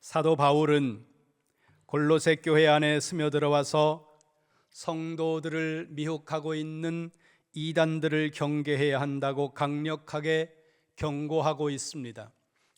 사도 바울은 골로새 교회 안에 스며들어와서 성도들을 미혹하고 있는 이단들을 경계해야 한다고 강력하게 경고하고 있습니다.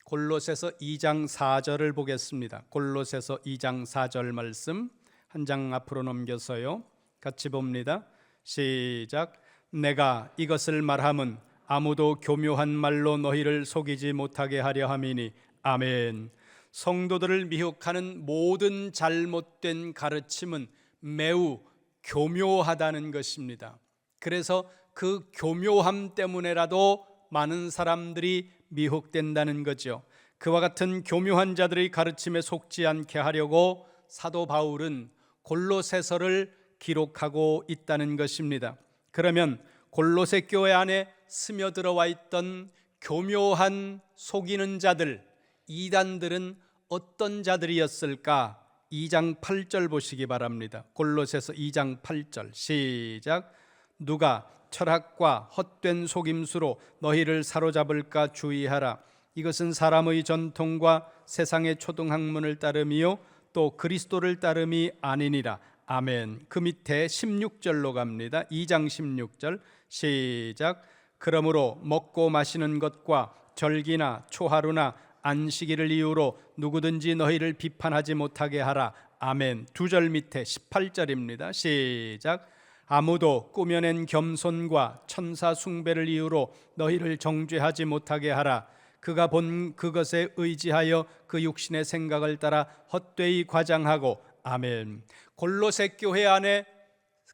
골로새서 2장 4절을 보겠습니다. 골로새서 2장 4절 말씀 한 장 앞으로 넘겨서요. 같이 봅니다. 시작. 내가 이것을 말함은 아무도 교묘한 말로 너희를 속이지 못하게 하려 함이니. 아멘. 성도들을 미혹하는 모든 잘못된 가르침은 매우 교묘하다는 것입니다. 그래서 그 교묘함 때문에라도 많은 사람들이 미혹된다는 거죠. 그와 같은 교묘한 자들의 가르침에 속지 않게 하려고 사도 바울은 골로새서를 기록하고 있다는 것입니다. 그러면 골로새 교회 안에 스며들어와 있던 교묘한 속이는 자들, 이단들은 어떤 자들이었을까? 2장 8절 보시기 바랍니다. 골로새서 2장 8절 시작. 누가 철학과 헛된 속임수로 너희를 사로잡을까 주의하라. 이것은 사람의 전통과 세상의 초등학문을 따름이요 또 그리스도를 따름이 아니니라. 아멘. 그 밑에 16절로 갑니다. 2장 16절 시작. 그러므로 먹고 마시는 것과 절기나 초하루나 안식일을 이유로 누구든지 너희를 비판하지 못하게 하라. 아멘. 두 절 밑에 18절입니다. 시작. 아무도 꾸며낸 겸손과 천사 숭배를 이유로 너희를 정죄하지 못하게 하라. 그가 본 그것에 의지하여 그 육신의 생각을 따라 헛되이 과장하고. 아멘. 골로새 교회 안에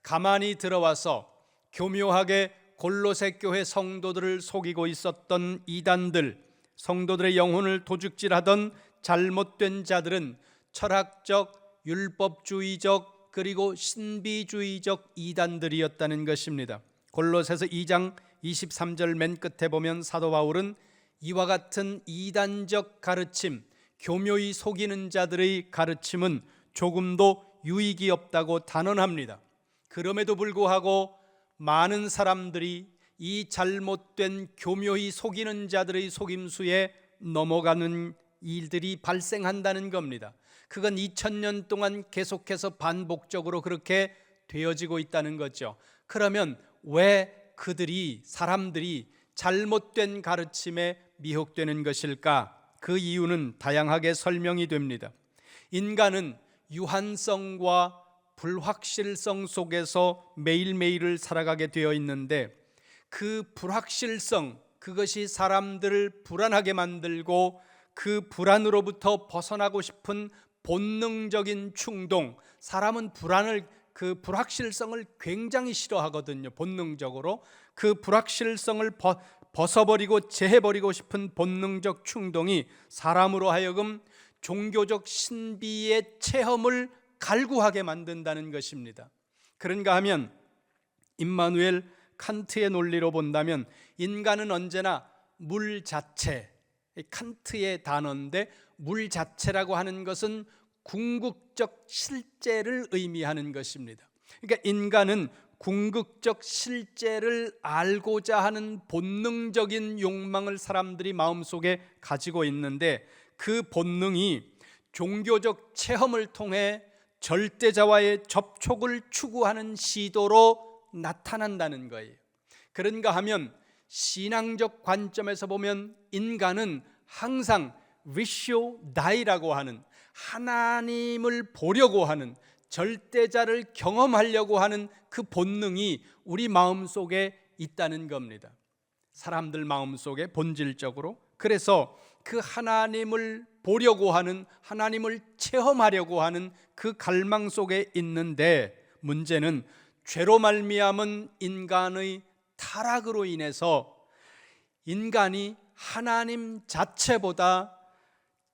가만히 들어와서 교묘하게 골로새 교회 성도들을 속이고 있었던 이단들, 성도들의 영혼을 도둑질하던 잘못된 자들은 철학적, 율법주의적 그리고 신비주의적 이단들이었다는 것입니다. 골로새서 2장 23절 맨 끝에 보면 사도 바울은 이와 같은 이단적 가르침, 교묘히 속이는 자들의 가르침은 조금도 유익이 없다고 단언합니다. 그럼에도 불구하고 많은 사람들이 이 잘못된 교묘히 속이는 자들의 속임수에 넘어가는 일들이 발생한다는 겁니다. 그건 2000년 동안 계속해서 반복적으로 그렇게 되어지고 있다는 거죠. 그러면 왜 사람들이 잘못된 가르침에 미혹되는 것일까? 그 이유는 다양하게 설명이 됩니다. 인간은 유한성과 불확실성 속에서 매일매일을 살아가게 되어 있는데 그 불확실성, 그것이 사람들을 불안하게 만들고 그 불안으로부터 벗어나고 싶은 본능적인 충동, 사람은 그 불확실성을 굉장히 싫어하거든요. 본능적으로 그 불확실성을 벗어버리고 제해버리고 싶은 본능적 충동이 사람으로 하여금 종교적 신비의 체험을 갈구하게 만든다는 것입니다. 그런가 하면 임마누엘 칸트의 논리로 본다면 인간은 언제나 물 자체, 칸트의 단어인데 물 자체라고 하는 것은 궁극적 실제를 의미하는 것입니다. 그러니까 인간은 궁극적 실제를 알고자 하는 본능적인 욕망을 사람들이 마음속에 가지고 있는데 그 본능이 종교적 체험을 통해 절대자와의 접촉을 추구하는 시도로 나타난다는 거예요. 그런가 하면 신앙적 관점에서 보면 인간은 항상 위쇼 다이라고 하는 하나님을 보려고 하는 절대자를 경험하려고 하는 그 본능이 우리 마음속에 있다는 겁니다. 사람들 마음속에 본질적으로. 그래서 그 하나님을 보려고 하는, 하나님을 체험하려고 하는 그 갈망 속에 있는데 문제는 죄로 말미암은 인간의 타락으로 인해서 인간이 하나님 자체보다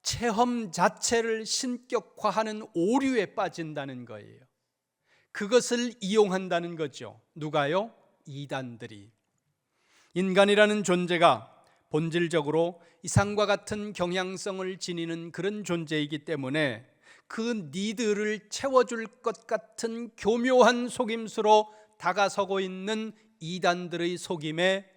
체험 자체를 신격화하는 오류에 빠진다는 거예요. 그것을 이용한다는 거죠. 누가요? 이단들이. 인간이라는 존재가 본질적으로 이상과 같은 경향성을 지니는 그런 존재이기 때문에 그 니들을 채워줄 것 같은 교묘한 속임수로 다가서고 있는 이단들의 속임에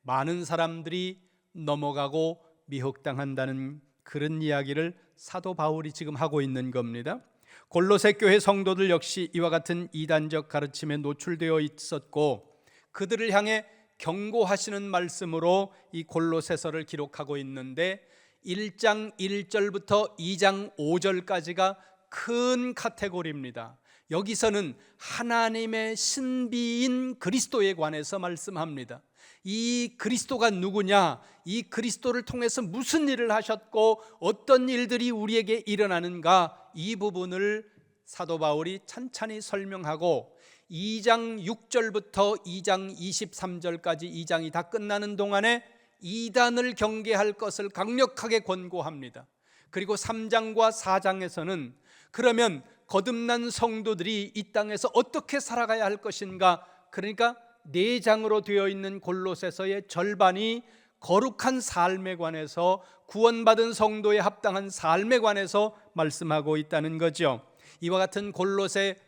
많은 사람들이 넘어가고 미혹당한다는 그런 이야기를 사도 바울이 지금 하고 있는 겁니다. 골로새 교회 성도들 역시 이와 같은 이단적 가르침에 노출되어 있었고 그들을 향해 경고하시는 말씀으로 이 골로새서를 기록하고 있는데 1장 1절부터 2장 5절까지가 큰 카테고리입니다. 여기서는 하나님의 신비인 그리스도에 관해서 말씀합니다. 이 그리스도가 누구냐, 이 그리스도를 통해서 무슨 일을 하셨고 어떤 일들이 우리에게 일어나는가, 이 부분을 사도 바울이 찬찬히 설명하고 2장 6절부터 2장 23절까지 2장이 다 끝나는 동안에 이단을 경계할 것을 강력하게 권고합니다. 그리고 3장과 4장에서는 그러면 거듭난 성도들이 이 땅에서 어떻게 살아가야 할 것인가, 그러니까 4장으로 되어 있는 골로새서의 절반이 거룩한 삶에 관해서, 구원받은 성도에 합당한 삶에 관해서 말씀하고 있다는 거죠. 이와 같은 골로새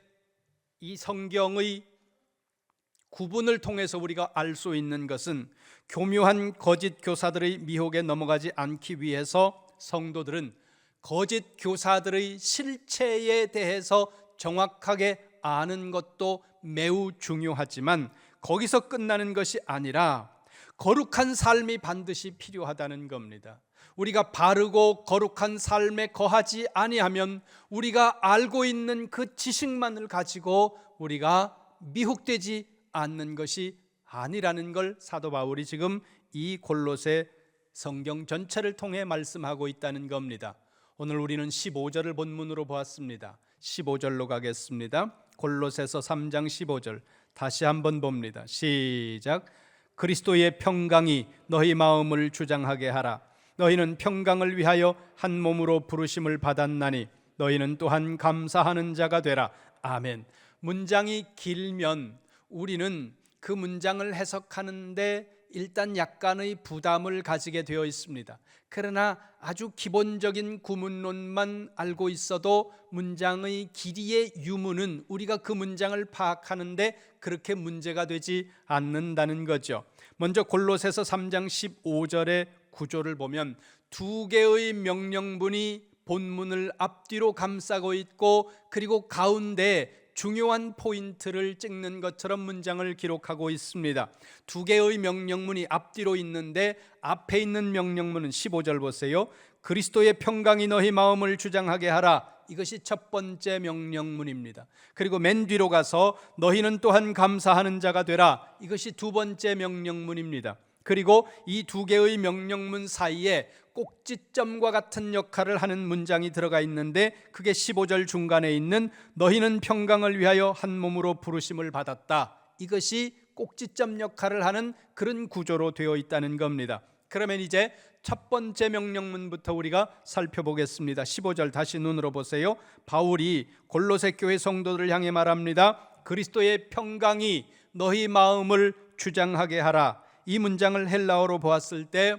이 성경의 구분을 통해서 우리가 알 수 있는 것은 교묘한 거짓 교사들의 미혹에 넘어가지 않기 위해서 성도들은 거짓 교사들의 실체에 대해서 정확하게 아는 것도 매우 중요하지만 거기서 끝나는 것이 아니라 거룩한 삶이 반드시 필요하다는 겁니다. 우리가 바르고 거룩한 삶에 거하지 아니하면 우리가 알고 있는 그 지식만을 가지고 우리가 미혹되지 않는 것이 아니라는 걸 사도 바울이 지금 이 골로새 성경 전체를 통해 말씀하고 있다는 겁니다. 오늘 우리는 15절을 본문으로 보았습니다. 15절로 가겠습니다. 골로새서 3장 15절 다시 한번 봅니다. 시작. 그리스도의 평강이 너희 마음을 주장하게 하라. 너희는 평강을 위하여 한 몸으로 부르심을 받았나니 너희는 또한 감사하는 자가 되라. 아멘. 문장이 길면 우리는 그 문장을 해석하는데 일단 약간의 부담을 가지게 되어 있습니다. 그러나 아주 기본적인 구문론만 알고 있어도 문장의 길이의 유무는 우리가 그 문장을 파악하는데 그렇게 문제가 되지 않는다는 거죠. 먼저 골로새서 3장 15절의 구조를 보면 두 개의 명령문이 본문을 앞뒤로 감싸고 있고 그리고 가운데 중요한 포인트를 찍는 것처럼 문장을 기록하고 있습니다. 두 개의 명령문이 앞뒤로 있는데 앞에 있는 명령문은 15절 보세요. 그리스도의 평강이 너희 마음을 주장하게 하라. 이것이 첫 번째 명령문입니다. 그리고 맨 뒤로 가서 너희는 또한 감사하는 자가 되라. 이것이 두 번째 명령문입니다. 그리고 이 두 개의 명령문 사이에 꼭지점과 같은 역할을 하는 문장이 들어가 있는데 그게 15절 중간에 있는 너희는 평강을 위하여 한 몸으로 부르심을 받았다. 이것이 꼭지점 역할을 하는 그런 구조로 되어 있다는 겁니다. 그러면 이제 첫 번째 명령문부터 우리가 살펴보겠습니다. 15절 다시 눈으로 보세요. 바울이 골로새 교회 성도들을 향해 말합니다. 그리스도의 평강이 너희 마음을 주장하게 하라. 이 문장을 헬라어로 보았을 때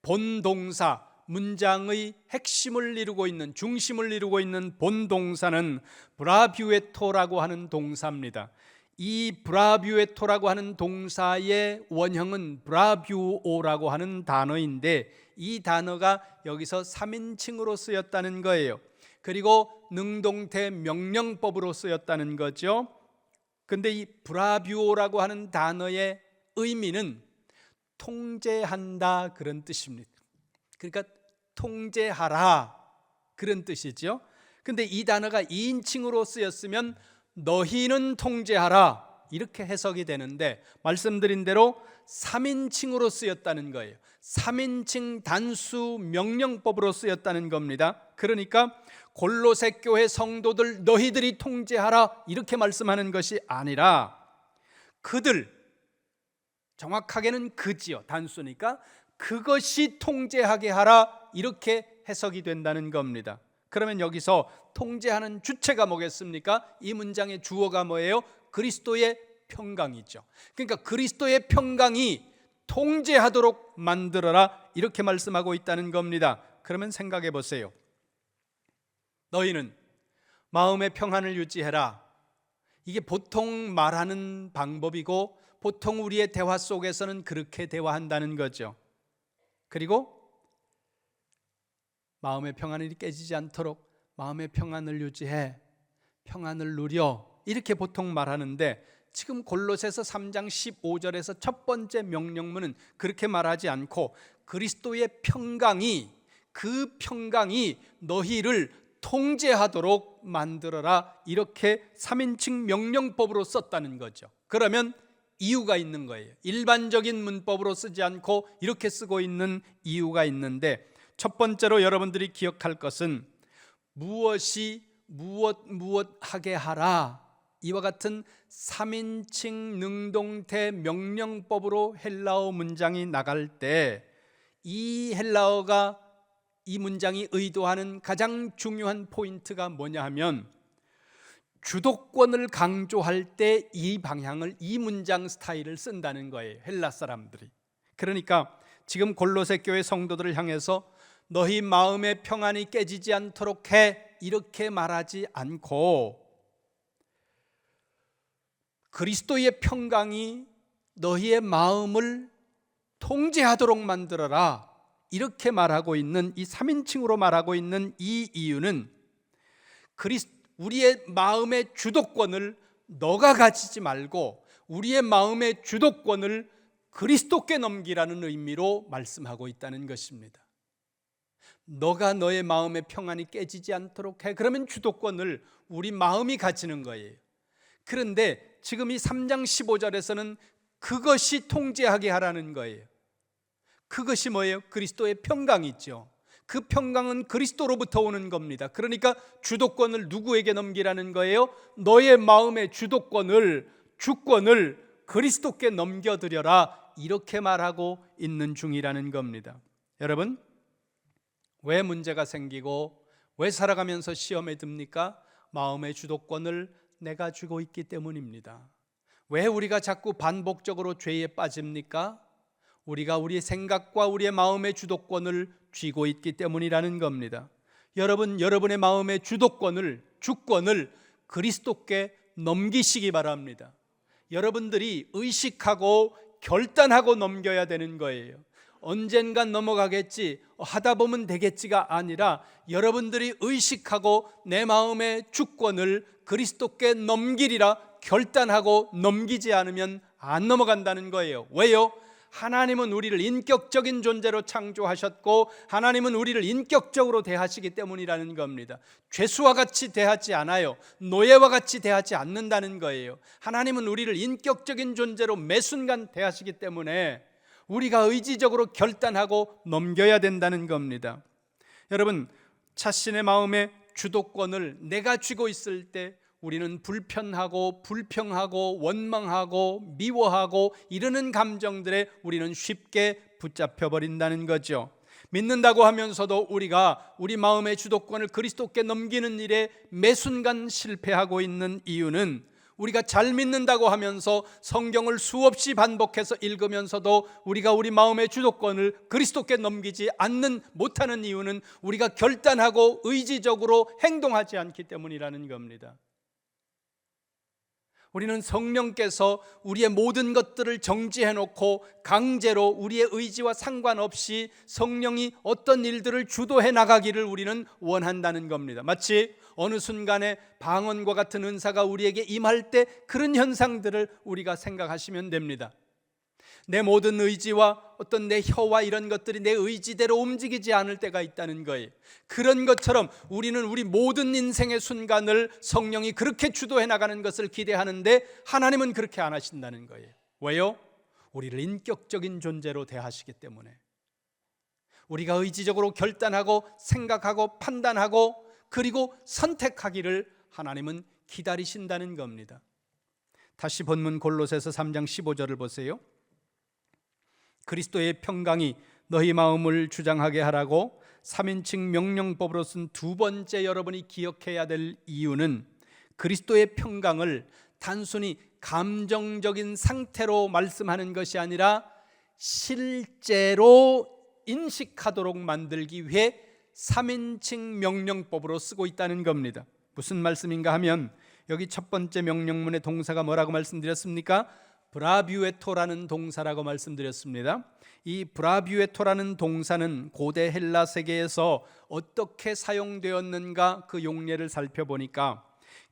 본동사, 문장의 핵심을 이루고 있는, 중심을 이루고 있는 본동사는 브라뷰에토라고 하는 동사입니다. 이 브라뷰에토라고 하는 동사의 원형은 브라뷰오라고 하는 단어인데 이 단어가 여기서 3인칭으로 쓰였다는 거예요. 그리고 능동태 명령법으로 쓰였다는 거죠. 근데 이 브라뷰오라고 하는 단어의 의미는 통제한다 그런 뜻입니다. 그러니까 통제하라 그런 뜻이죠. 근데 이 단어가 2인칭으로 쓰였으면 너희는 통제하라 이렇게 해석이 되는데 말씀드린 대로 3인칭으로 쓰였다는 거예요. 3인칭 단수 명령법으로 쓰였다는 겁니다. 그러니까 골로새 교회 성도들 너희들이 통제하라 이렇게 말씀하는 것이 아니라 그들, 정확하게는 그지요. 단수니까 그것이 통제하게 하라 이렇게 해석이 된다는 겁니다. 그러면 여기서 통제하는 주체가 뭐겠습니까? 이 문장의 주어가 뭐예요? 그리스도의 평강이죠. 그러니까 그리스도의 평강이 통제하도록 만들어라 이렇게 말씀하고 있다는 겁니다. 그러면 생각해 보세요. 너희는 마음의 평안을 유지해라. 이게 보통 말하는 방법이고 보통 우리의 대화 속에서는 그렇게 대화한다는 거죠. 그리고 마음의 평안이 깨지지 않도록 마음의 평안을 유지해, 평안을 누려, 이렇게 보통 말하는데 지금 골로새서 3장 15절에서 첫 번째 명령문은 그렇게 말하지 않고 그리스도의 평강이, 그 평강이 너희를 통제하도록 만들어라, 이렇게 3인칭 명령법으로 썼다는 거죠. 그러면 이유가 있는 거예요. 일반적인 문법으로 쓰지 않고 이렇게 쓰고 있는 이유가 있는데, 첫 번째로 여러분들이 기억할 것은 무엇이 무엇 하게 하라, 이와 같은 3인칭 능동태 명령법으로 헬라어 문장이 나갈 때 이 헬라어가, 이 문장이 의도하는 가장 중요한 포인트가 뭐냐 하면 주도권을 강조할 때 이 방향을, 이 문장 스타일을 쓴다는 거예요, 헬라 사람들이. 그러니까 지금 골로새 교회 성도들을 향해서 너희 마음의 평안이 깨지지 않도록 해, 이렇게 말하지 않고 그리스도의 평강이 너희의 마음을 통제하도록 만들어라, 이렇게 말하고 있는, 이 3인칭으로 말하고 있는 이 이유는 우리의 마음의 주도권을 너가 가지지 말고 우리의 마음의 주도권을 그리스도께 넘기라는 의미로 말씀하고 있다는 것입니다. 너가 너의 마음의 평안이 깨지지 않도록 해. 그러면 주도권을 우리 마음이 가지는 거예요. 그런데 지금 이 3장 15절에서는 그것이 통제하게 하라는 거예요. 그것이 뭐예요? 그리스도의 평강이죠. 그 평강은 그리스도로부터 오는 겁니다. 그러니까 주도권을 누구에게 넘기라는 거예요? 너의 마음의 주권을 그리스도께 넘겨드려라, 이렇게 말하고 있는 중이라는 겁니다. 여러분, 왜 문제가 생기고 왜 살아가면서 시험에 듭니까? 마음의 주도권을 내가 쥐고 있기 때문입니다. 왜 우리가 자꾸 반복적으로 죄에 빠집니까? 우리가 우리의 생각과 우리의 마음의 주도권을 쥐고 있기 때문이라는 겁니다. 여러분의 마음의 주권을 그리스도께 넘기시기 바랍니다. 여러분들이 의식하고 결단하고 넘겨야 되는 거예요. 언젠간 넘어가겠지, 하다 보면 되겠지가 아니라 여러분들이 의식하고 내 마음의 주권을 그리스도께 넘기리라 결단하고 넘기지 않으면 안 넘어간다는 거예요. 왜요? 하나님은 우리를 인격적인 존재로 창조하셨고 하나님은 우리를 인격적으로 대하시기 때문이라는 겁니다. 죄수와 같이 대하지 않아요. 노예와 같이 대하지 않는다는 거예요. 하나님은 우리를 인격적인 존재로 매 순간 대하시기 때문에 우리가 의지적으로 결단하고 넘겨야 된다는 겁니다. 여러분, 자신의 마음의 주도권을 내가 쥐고 있을 때 우리는 불편하고 불평하고 원망하고 미워하고 이러는 감정들에 우리는 쉽게 붙잡혀 버린다는 거죠. 믿는다고 하면서도 우리가 우리 마음의 주도권을 그리스도께 넘기는 일에 매 순간 실패하고 있는 이유는, 우리가 잘 믿는다고 하면서 성경을 수없이 반복해서 읽으면서도 우리가 우리 마음의 주도권을 그리스도께 넘기지 못하는 이유는 우리가 결단하고 의지적으로 행동하지 않기 때문이라는 겁니다. 우리는 성령께서 우리의 모든 것들을 정지해놓고 강제로 우리의 의지와 상관없이 성령이 어떤 일들을 주도해 나가기를 우리는 원한다는 겁니다. 마치 어느 순간에 방언과 같은 은사가 우리에게 임할 때 그런 현상들을 우리가 생각하시면 됩니다. 내 모든 의지와 어떤 내 혀와 이런 것들이 내 의지대로 움직이지 않을 때가 있다는 거예요. 그런 것처럼 우리는 우리 모든 인생의 순간을 성령이 그렇게 주도해 나가는 것을 기대하는데 하나님은 그렇게 안 하신다는 거예요. 왜요? 우리를 인격적인 존재로 대하시기 때문에. 우리가 의지적으로 결단하고 생각하고 판단하고 그리고 선택하기를 하나님은 기다리신다는 겁니다. 다시 본문 골로새서 3장 15절을 보세요. 그리스도의 평강이 너희 마음을 주장하게 하라고 3인칭 명령법으로 쓴 두 번째 여러분이 기억해야 될 이유는, 그리스도의 평강을 단순히 감정적인 상태로 말씀하는 것이 아니라 실제로 인식하도록 만들기 위해 3인칭 명령법으로 쓰고 있다는 겁니다. 무슨 말씀인가 하면 여기 첫 번째 명령문의 동사가 뭐라고 말씀드렸습니까? 브라뷰에토라는 동사라고 말씀드렸습니다. 이 브라뷰에토라는 동사는 고대 헬라 세계에서 어떻게 사용되었는가 그 용례를 살펴보니까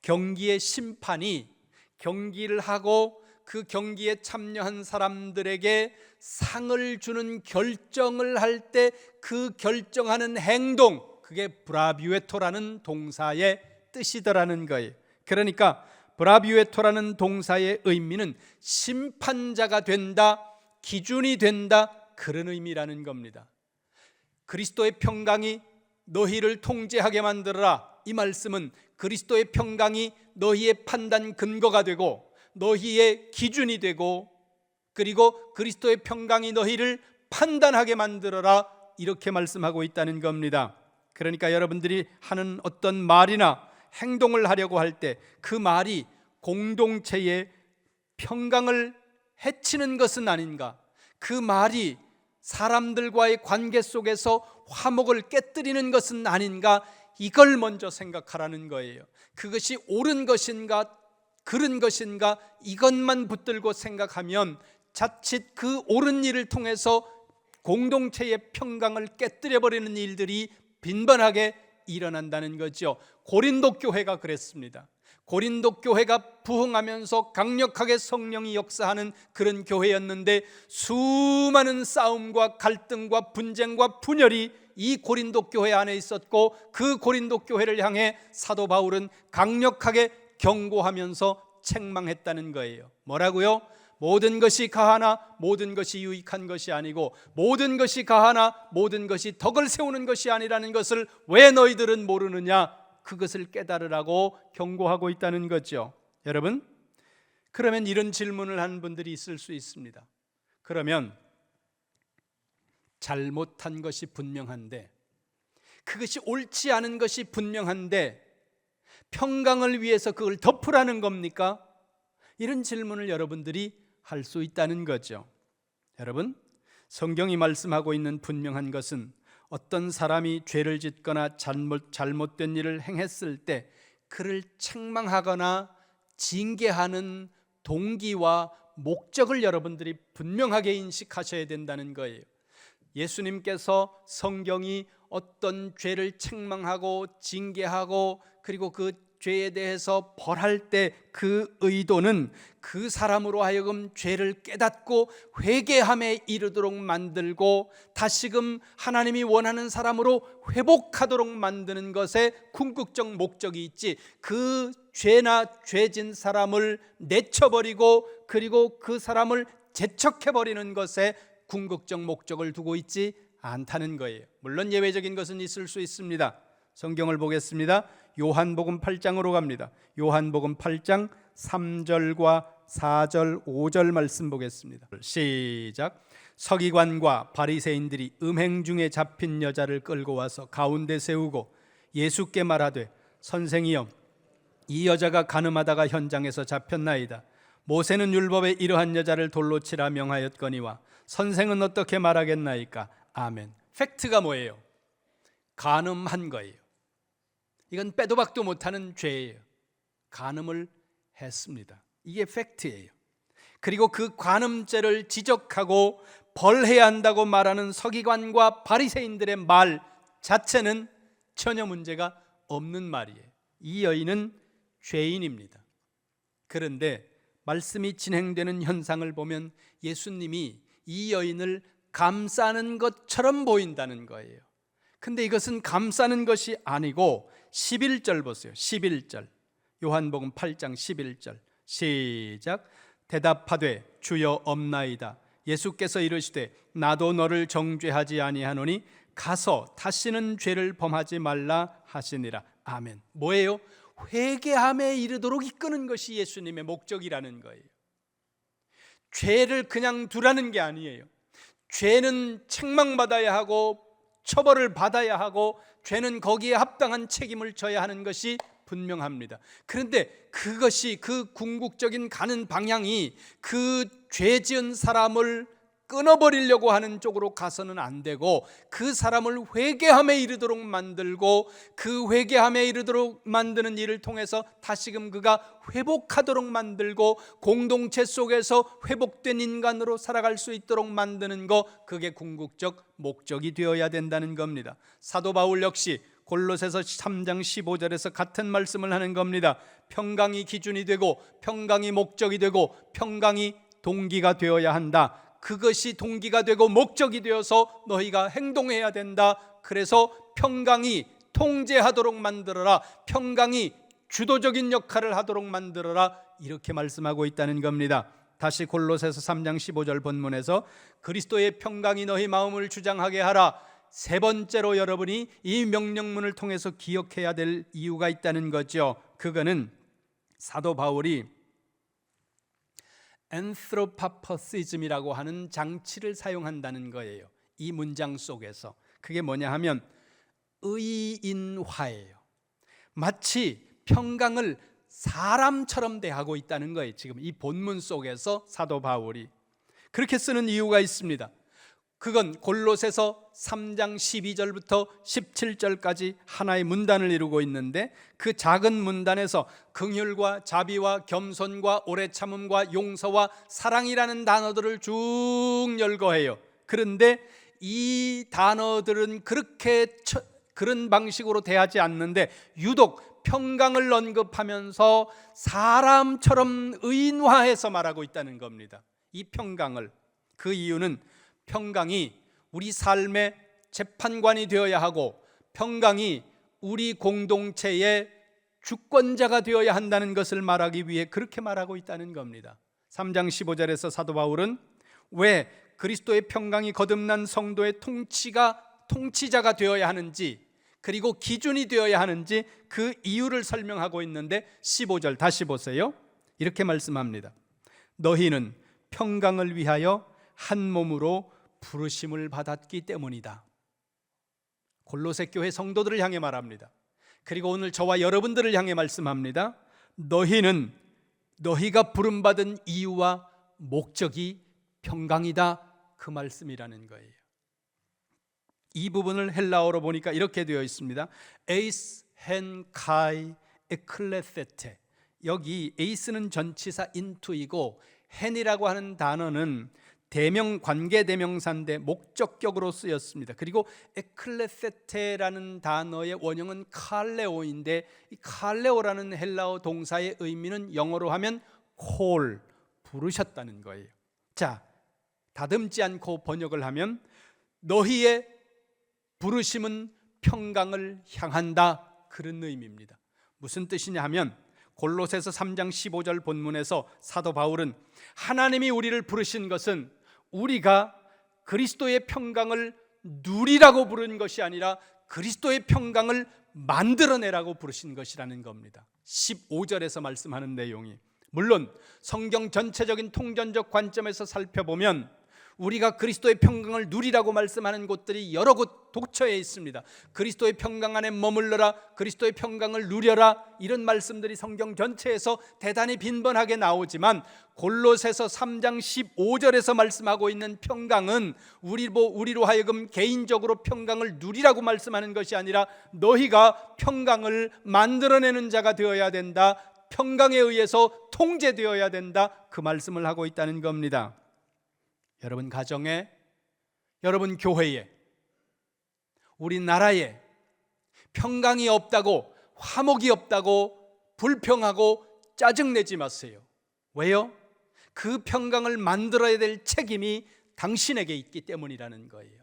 경기의 심판이 경기를 하고 그 경기에 참여한 사람들에게 상을 주는 결정을 할 때 그 결정하는 행동, 그게 브라뷰에토라는 동사의 뜻이더라는 거예요. 그러니까 브라뷰에토라는 동사의 의미는 심판자가 된다, 기준이 된다, 그런 의미라는 겁니다. 그리스도의 평강이 너희를 통제하게 만들어라, 이 말씀은 그리스도의 평강이 너희의 판단 근거가 되고 너희의 기준이 되고, 그리고 그리스도의 평강이 너희를 판단하게 만들어라, 이렇게 말씀하고 있다는 겁니다. 그러니까 여러분들이 하는 어떤 말이나 행동을 하려고 할 때 그 말이 공동체의 평강을 해치는 것은 아닌가, 그 말이 사람들과의 관계 속에서 화목을 깨뜨리는 것은 아닌가, 이걸 먼저 생각하라는 거예요. 그것이 옳은 것인가 그른 것인가 이것만 붙들고 생각하면 자칫 그 옳은 일을 통해서 공동체의 평강을 깨뜨려버리는 일들이 빈번하게 일어난다는 거죠. 고린도 교회가 그랬습니다. 고린도 교회가 부흥하면서 강력하게 성령이 역사하는 그런 교회였는데 수많은 싸움과 갈등과 분쟁과 분열이 이 고린도 교회 안에 있었고, 그 고린도 교회를 향해 사도 바울은 강력하게 경고하면서 책망했다는 거예요. 뭐라고요? 모든 것이 가하나 모든 것이 유익한 것이 아니고 모든 것이 가하나 모든 것이 덕을 세우는 것이 아니라는 것을 왜 너희들은 모르느냐, 그것을 깨달으라고 경고하고 있다는 거죠. 여러분, 그러면 이런 질문을 하는 분들이 있을 수 있습니다. 그러면 잘못한 것이 분명한데, 그것이 옳지 않은 것이 분명한데 평강을 위해서 그걸 덮으라는 겁니까? 이런 질문을 여러분들이 할 수 있다는 거죠. 여러분, 성경이 말씀하고 있는 분명한 것은 어떤 사람이 죄를 짓거나 잘못된 일을 행했을 때 그를 책망하거나 징계하는 동기와 목적을 여러분들이 분명하게 인식하셔야 된다는 거예요. 예수님께서 성경이 어떤 죄를 책망하고 징계하고 그리고 그 죄에 대해서 벌할 때 그 의도는 그 사람으로 하여금 죄를 깨닫고 회개함에 이르도록 만들고 다시금 하나님이 원하는 사람으로 회복하도록 만드는 것에 궁극적 목적이 있지, 그 죄나 죄진 사람을 내쳐버리고 그리고 그 사람을 제척해버리는 것에 궁극적 목적을 두고 있지 않다는 거예요. 물론 예외적인 것은 있을 수 있습니다. 성경을 보겠습니다. 요한복음 8장으로 갑니다. 요한복음 8장 3절과 4절 5절 말씀 보겠습니다. 시작. 서기관과 바리새인들이 음행 중에 잡힌 여자를 끌고 와서 가운데 세우고 예수께 말하되, 선생이여, 이 여자가 간음하다가 현장에서 잡혔나이다. 모세는 율법에 이러한 여자를 돌로 치라 명하였거니와 선생은 어떻게 말하겠나이까? 아멘. 팩트가 뭐예요? 간음한 거예요. 이건 빼도 박도 못하는 죄예요. 간음을 했습니다. 이게 팩트예요. 그리고 그 간음죄를 지적하고 벌해야 한다고 말하는 서기관과 바리새인들의 말 자체는 전혀 문제가 없는 말이에요. 이 여인은 죄인입니다. 그런데 말씀이 진행되는 현상을 보면 예수님이 이 여인을 감싸는 것처럼 보인다는 거예요. 근데 이것은 감싸는 것이 아니고 11절 보세요. 11절. 요한복음 8장 11절. 시작. 대답하되 주여 없나이다. 예수께서 이르시되 나도 너를 정죄하지 아니하노니 가서 다시는 죄를 범하지 말라 하시니라. 아멘. 뭐예요? 회개함에 이르도록 이끄는 것이 예수님의 목적이라는 거예요. 죄를 그냥 두라는 게 아니에요. 죄는 책망받아야 하고 처벌을 받아야 하고 죄는 거기에 합당한 책임을 져야 하는 것이 분명합니다. 그런데 그것이 그 궁극적인 가는 방향이 그 죄 지은 사람을 끊어버리려고 하는 쪽으로 가서는 안 되고, 그 사람을 회개함에 이르도록 만들고, 그 회개함에 이르도록 만드는 일을 통해서 다시금 그가 회복하도록 만들고, 공동체 속에서 회복된 인간으로 살아갈 수 있도록 만드는 것, 그게 궁극적 목적이 되어야 된다는 겁니다. 사도 바울 역시 골로새서 3장 15절에서 같은 말씀을 하는 겁니다. 평강이 기준이 되고, 평강이 목적이 되고, 평강이 동기가 되어야 한다. 그것이 동기가 되고 목적이 되어서 너희가 행동해야 된다. 그래서 평강이 통제하도록 만들어라, 평강이 주도적인 역할을 하도록 만들어라, 이렇게 말씀하고 있다는 겁니다. 다시 골로새서 3장 15절 본문에서 그리스도의 평강이 너희 마음을 주장하게 하라. 세 번째로 여러분이 이 명령문을 통해서 기억해야 될 이유가 있다는 거죠. 그거는 사도 바울이 엔트로파퍼시즘이라고 하는 장치를 사용한다는 거예요. 이 문장 속에서 그게 뭐냐 하면 의인화예요. 마치 평강을 사람처럼 대하고 있다는 거예요. 지금 이 본문 속에서 사도 바울이 그렇게 쓰는 이유가 있습니다. 그건 골로새서 3장 12절부터 17절까지 하나의 문단을 이루고 있는데, 그 작은 문단에서 긍휼과 자비와 겸손과 오래 참음과 용서와 사랑이라는 단어들을 쭉 열거해요. 그런데 이 단어들은 그런 방식으로 대하지 않는데 유독 평강을 언급하면서 사람처럼 의인화해서 말하고 있다는 겁니다. 이 평강을, 그 이유는 평강이 우리 삶의 재판관이 되어야 하고, 평강이 우리 공동체의 주권자가 되어야 한다는 것을 말하기 위해 그렇게 말하고 있다는 겁니다. 3장 15절에서 사도 바울은 왜 그리스도의 평강이 거듭난 성도의 통치자가 되어야 하는지, 그리고 기준이 되어야 하는지 그 이유를 설명하고 있는데, 15절 다시 보세요. 이렇게 말씀합니다. 너희는 평강을 위하여 한 몸으로 부르심을 받았기 때문이다. 골로새 교회 성도들을 향해 말합니다. 그리고 오늘 저와 여러분들을 향해 말씀합니다. 너희가 부름받은 이유와 목적이 평강이다, 그 말씀이라는 거예요. 이 부분을 헬라어로 보니까 이렇게 되어 있습니다. 에이스 헨 카이 에클레세테. 여기 에이스는 전치사 인투이고 헨이라고 하는 단어는 관계대명사인데 목적격으로 쓰였습니다. 그리고 에클레세테라는 단어의 원형은 칼레오인데, 이 칼레오라는 헬라어 동사의 의미는 영어로 하면 콜, 부르셨다는 거예요. 자, 다듬지 않고 번역을 하면 너희의 부르심은 평강을 향한다, 그런 의미입니다. 무슨 뜻이냐 하면 골로새서 3장 15절 본문에서 사도 바울은 하나님이 우리를 부르신 것은 우리가 그리스도의 평강을 누리라고 부른 것이 아니라 그리스도의 평강을 만들어내라고 부르신 것이라는 겁니다. 15절에서 말씀하는 내용이, 물론 성경 전체적인 통전적 관점에서 살펴보면 우리가 그리스도의 평강을 누리라고 말씀하는 곳들이 여러 곳 도처에 있습니다. 그리스도의 평강 안에 머물러라, 그리스도의 평강을 누려라, 이런 말씀들이 성경 전체에서 대단히 빈번하게 나오지만 골로새서 3장 15절에서 말씀하고 있는 평강은 우리로 하여금 개인적으로 평강을 누리라고 말씀하는 것이 아니라 너희가 평강을 만들어내는 자가 되어야 된다, 평강에 의해서 통제되어야 된다, 그 말씀을 하고 있다는 겁니다. 여러분 가정에, 여러분 교회에, 우리나라에 평강이 없다고, 화목이 없다고 불평하고 짜증내지 마세요. 왜요? 그 평강을 만들어야 될 책임이 당신에게 있기 때문이라는 거예요.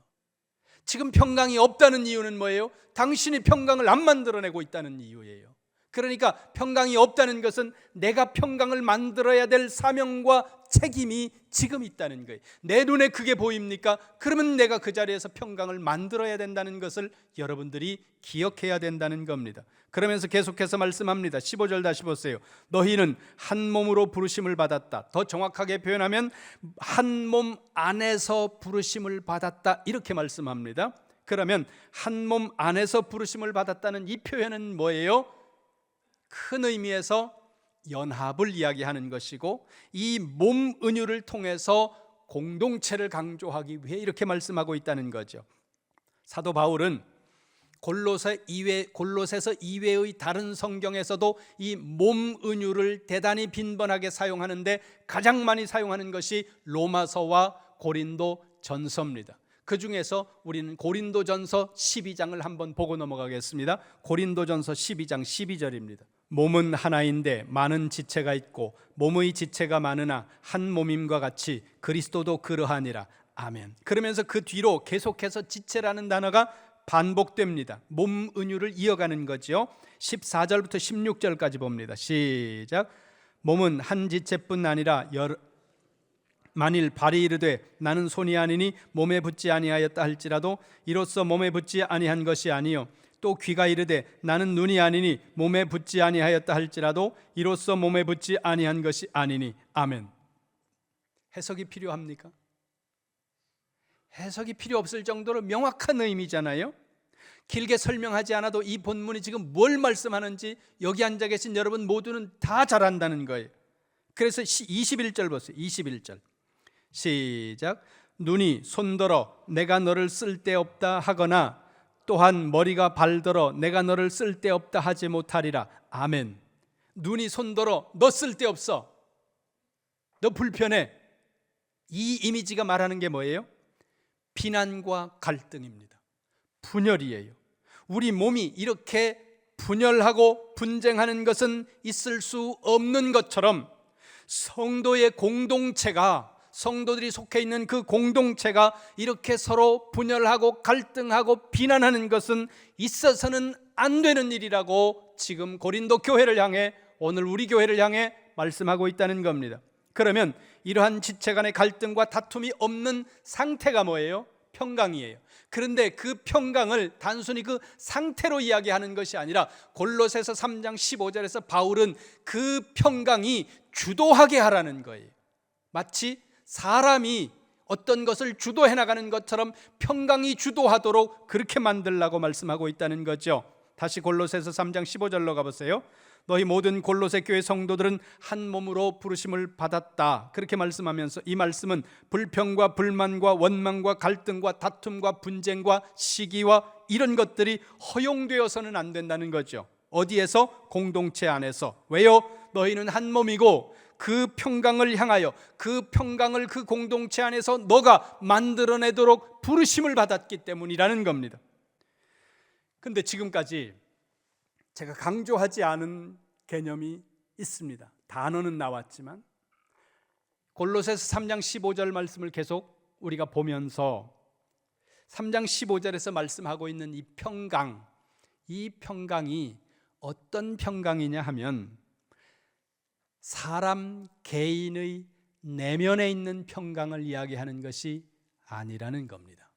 지금 평강이 없다는 이유는 뭐예요? 당신이 평강을 안 만들어내고 있다는 이유예요. 그러니까 평강이 없다는 것은 내가 평강을 만들어야 될 사명과 책임이 지금 있다는 거예요. 내 눈에 그게 보입니까? 그러면 내가 그 자리에서 평강을 만들어야 된다는 것을 여러분들이 기억해야 된다는 겁니다. 그러면서 계속해서 말씀합니다. 15절 다시 보세요. 너희는 한 몸으로 부르심을 받았다. 더 정확하게 표현하면 한 몸 안에서 부르심을 받았다, 이렇게 말씀합니다. 그러면 한 몸 안에서 부르심을 받았다는 이 표현은 뭐예요? 큰 의미에서 연합을 이야기하는 것이고, 이 몸 은유를 통해서 공동체를 강조하기 위해 이렇게 말씀하고 있다는 거죠. 사도 바울은 골로새서 이외의 다른 성경에서도 이 몸 은유를 대단히 빈번하게 사용하는데 가장 많이 사용하는 것이 로마서와 고린도 전서입니다. 그 중에서 우리는 고린도 전서 12장을 한번 보고 넘어가겠습니다. 고린도 전서 12장 12절입니다. 몸은 하나인데 많은 지체가 있고 몸의 지체가 많으나 한 몸임과 같이 그리스도도 그러하니라. 아멘. 그러면서 그 뒤로 계속해서 지체라는 단어가 반복됩니다. 몸 은유를 이어가는 거죠. 14절부터 16절까지 봅니다. 시작. 몸은 한 지체뿐 아니라 만일 발이 이르되 나는 손이 아니니 몸에 붙지 아니하였다 할지라도 이로써 몸에 붙지 아니한 것이 아니요 또 귀가 이르되 나는 눈이 아니니 몸에 붙지 아니하였다 할지라도 이로써 몸에 붙지 아니한 것이 아니니. 아멘. 해석이 필요합니까? 해석이 필요 없을 정도로 명확한 의미잖아요. 길게 설명하지 않아도 이 본문이 지금 뭘 말씀하는지 여기 앉아 계신 여러분 모두는 다 잘 안다는 거예요. 그래서 21절 보세요. 21절 시작. 눈이 손들어 내가 너를 쓸데없다 하거나 또한 머리가 발들어 내가 너를 쓸데없다 하지 못하리라. 아멘. 눈이 손들어 너 쓸데없어, 너 불편해, 이 이미지가 말하는 게 뭐예요? 비난과 갈등입니다. 분열이에요. 우리 몸이 이렇게 분열하고 분쟁하는 것은 있을 수 없는 것처럼 성도의 공동체가, 성도들이 속해 있는 그 공동체가 이렇게 서로 분열하고 갈등하고 비난하는 것은 있어서는 안 되는 일이라고 지금 고린도 교회를 향해, 오늘 우리 교회를 향해 말씀하고 있다는 겁니다. 그러면 이러한 지체 간의 갈등과 다툼이 없는 상태가 뭐예요? 평강이에요. 그런데 그 평강을 단순히 그 상태로 이야기하는 것이 아니라 골로새서 3장 15절에서 바울은 그 평강이 주도하게 하라는 거예요. 마치 사람이 어떤 것을 주도해 나가는 것처럼 평강이 주도하도록 그렇게 만들라고 말씀하고 있다는 거죠. 다시 골로새서 3장 15절로 가보세요. 너희 모든 골로새 교회 성도들은 한 몸으로 부르심을 받았다. 그렇게 말씀하면서 이 말씀은 불평과 불만과 원망과 갈등과 다툼과 분쟁과 시기와 이런 것들이 허용되어서는 안 된다는 거죠. 어디에서? 공동체 안에서. 왜요? 너희는 한 몸이고 그 평강을 향하여, 그 평강을 그 공동체 안에서 너가 만들어내도록 부르심을 받았기 때문이라는 겁니다. 근데 지금까지 제가 강조하지 않은 개념이 있습니다. 단어는 나왔지만 골로새서 3장 15절 말씀을 계속 우리가 보면서 3장 15절에서 말씀하고 있는 이 평강, 이 평강이 어떤 평강이냐 하면 사람 개인의 내면에 있는 평강을 이야기하는 것이 아니라는 겁니다.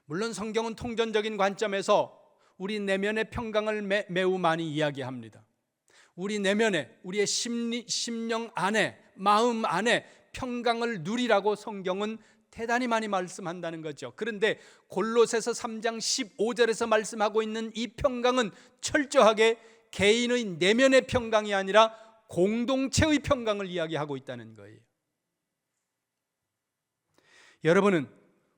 물론 성경은 통전적인 관점에서 우리 내면의 평강을 매우 많이 이야기합니다. 우리 내면에, 우리의 심령 안에, 마음 안에 평강을 누리라고 성경은 대단히 많이 말씀한다는 거죠. 그런데 골로새서 3장 15절에서 말씀하고 있는 이 평강은 철저하게 개인의 내면의 평강이 아니라 공동체의 평강을 이야기하고 있다는 거예요. 여러분은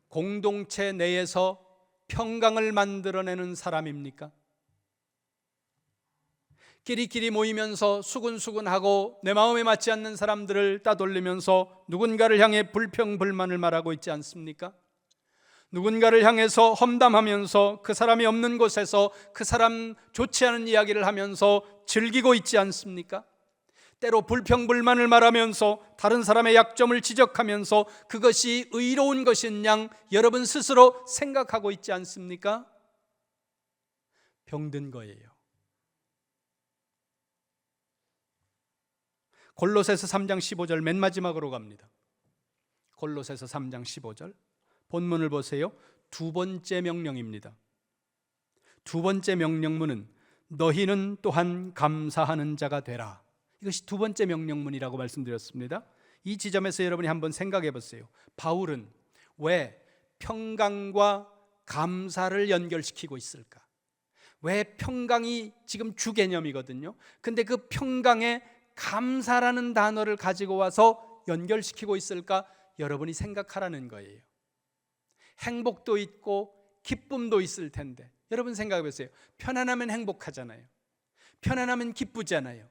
공동체 내에서 평강을 만들어내는 사람입니까? 끼리끼리 모이면서 수군수군하고 내 마음에 맞지 않는 사람들을 따돌리면서 누군가를 향해 불평불만을 말하고 있지 않습니까? 누군가를 향해서 험담하면서 그 사람이 없는 곳에서 그 사람 좋지 않은 이야기를 하면서 즐기고 있지 않습니까? 때로 불평불만을 말하면서 다른 사람의 약점을 지적하면서 그것이 의로운 것인 양 여러분 스스로 생각하고 있지 않습니까? 병든 거예요. 골로새서 3장 15절 맨 마지막으로 갑니다. 골로새서 3장 15절 본문을 보세요. 두 번째 명령입니다. 두 번째 명령문은 너희는 또한 감사하는 자가 되라. 이것이 두 번째 명령문이라고 말씀드렸습니다. 이 지점에서 여러분이 한번 생각해 보세요. 바울은 왜 평강과 감사를 연결시키고 있을까? 왜 평강이 지금 주 개념이거든요. 근데 그 평강에 감사라는 단어를 가지고 와서 연결시키고 있을까? 여러분이 생각하라는 거예요. 행복도 있고 기쁨도 있을 텐데 여러분 생각해 보세요. 편안하면 행복하잖아요. 편안하면 기쁘잖아요.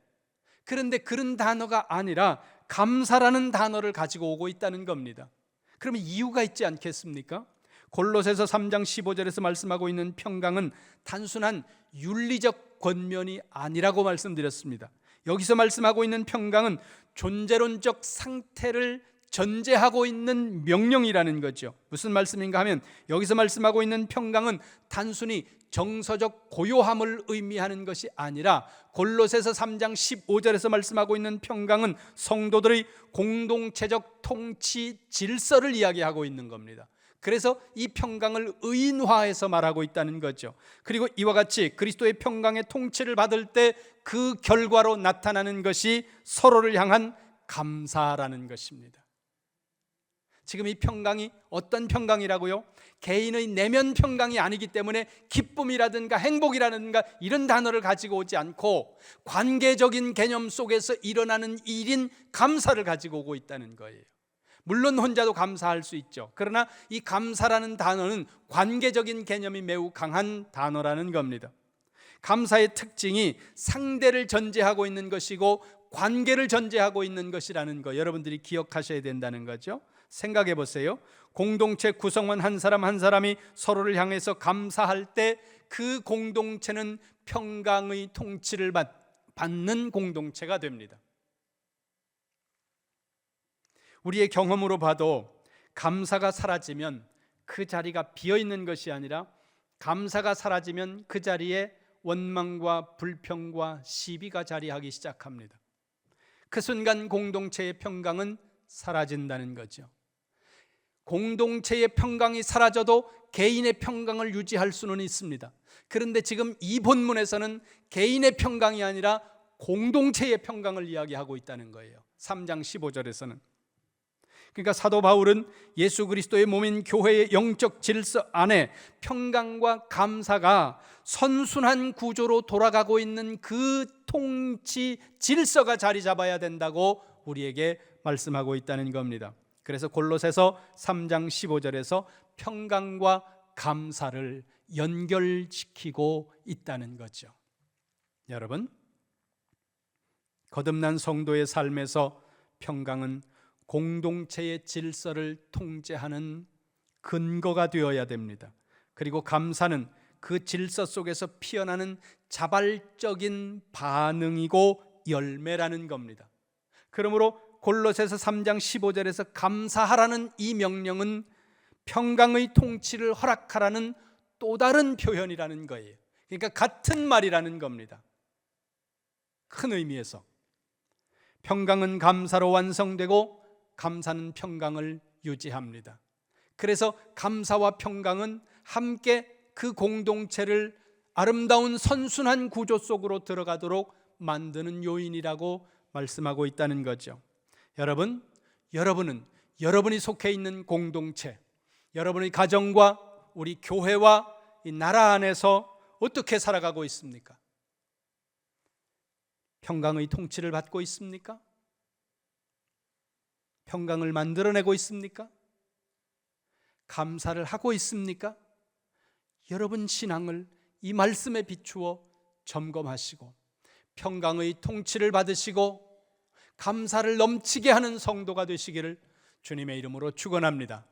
그런데 그런 단어가 아니라 감사라는 단어를 가지고 오고 있다는 겁니다. 그러면 이유가 있지 않겠습니까? 골로새서 3장 15절에서 말씀하고 있는 평강은 단순한 윤리적 권면이 아니라고 말씀드렸습니다. 여기서 말씀하고 있는 평강은 존재론적 상태를 전제하고 있는 명령이라는 거죠. 무슨 말씀인가 하면 여기서 말씀하고 있는 평강은 단순히 정서적 고요함을 의미하는 것이 아니라 골로새서 3장 15절에서 말씀하고 있는 평강은 성도들의 공동체적 통치 질서를 이야기하고 있는 겁니다. 그래서 이 평강을 의인화해서 말하고 있다는 거죠. 그리고 이와 같이 그리스도의 평강의 통치를 받을 때 그 결과로 나타나는 것이 서로를 향한 감사라는 것입니다. 지금 이 평강이 어떤 평강이라고요? 개인의 내면 평강이 아니기 때문에 기쁨이라든가 행복이라든가 이런 단어를 가지고 오지 않고 관계적인 개념 속에서 일어나는 일인 감사를 가지고 오고 있다는 거예요. 물론 혼자도 감사할 수 있죠. 그러나 이 감사라는 단어는 관계적인 개념이 매우 강한 단어라는 겁니다. 감사의 특징이 상대를 전제하고 있는 것이고 관계를 전제하고 있는 것이라는 거 여러분들이 기억하셔야 된다는 거죠. 생각해 보세요. 공동체 구성원 한 사람 한 사람이 서로를 향해서 감사할 때 그 공동체는 평강의 통치를 받는 공동체가 됩니다. 우리의 경험으로 봐도 감사가 사라지면 그 자리가 비어있는 것이 아니라 감사가 사라지면 그 자리에 원망과 불평과 시비가 자리하기 시작합니다. 그 순간 공동체의 평강은 사라진다는 거죠. 공동체의 평강이 사라져도 개인의 평강을 유지할 수는 있습니다. 그런데 지금 이 본문에서는 개인의 평강이 아니라 공동체의 평강을 이야기하고 있다는 거예요. 3장 15절에서는. 그러니까 사도 바울은 예수 그리스도의 몸인 교회의 영적 질서 안에 평강과 감사가 선순환 구조로 돌아가고 있는 그 통치 질서가 자리 잡아야 된다고 우리에게 말씀하고 있다는 겁니다. 그래서 골로새서 3장 15절에서 평강과 감사를 연결시키고 있다는 거죠. 여러분, 거듭난 성도의 삶에서 평강은 공동체의 질서를 통제하는 근거가 되어야 됩니다. 그리고 감사는 그 질서 속에서 피어나는 자발적인 반응이고 열매라는 겁니다. 그러므로 골로새서 3장 15절에서 감사하라는 이 명령은 평강의 통치를 허락하라는 또 다른 표현이라는 거예요. 그러니까 같은 말이라는 겁니다. 큰 의미에서 평강은 감사로 완성되고 감사는 평강을 유지합니다. 그래서 감사와 평강은 함께 그 공동체를 아름다운 선순환 구조 속으로 들어가도록 만드는 요인이라고 말씀하고 있다는 거죠. 여러분은 여러분이 속해 있는 공동체, 여러분의 가정과 우리 교회와 이 나라 안에서 어떻게 살아가고 있습니까? 평강의 통치를 받고 있습니까? 평강을 만들어내고 있습니까? 감사를 하고 있습니까? 여러분 신앙을 이 말씀에 비추어 점검하시고 평강의 통치를 받으시고 감사를 넘치게 하는 성도가 되시기를 주님의 이름으로 축원합니다.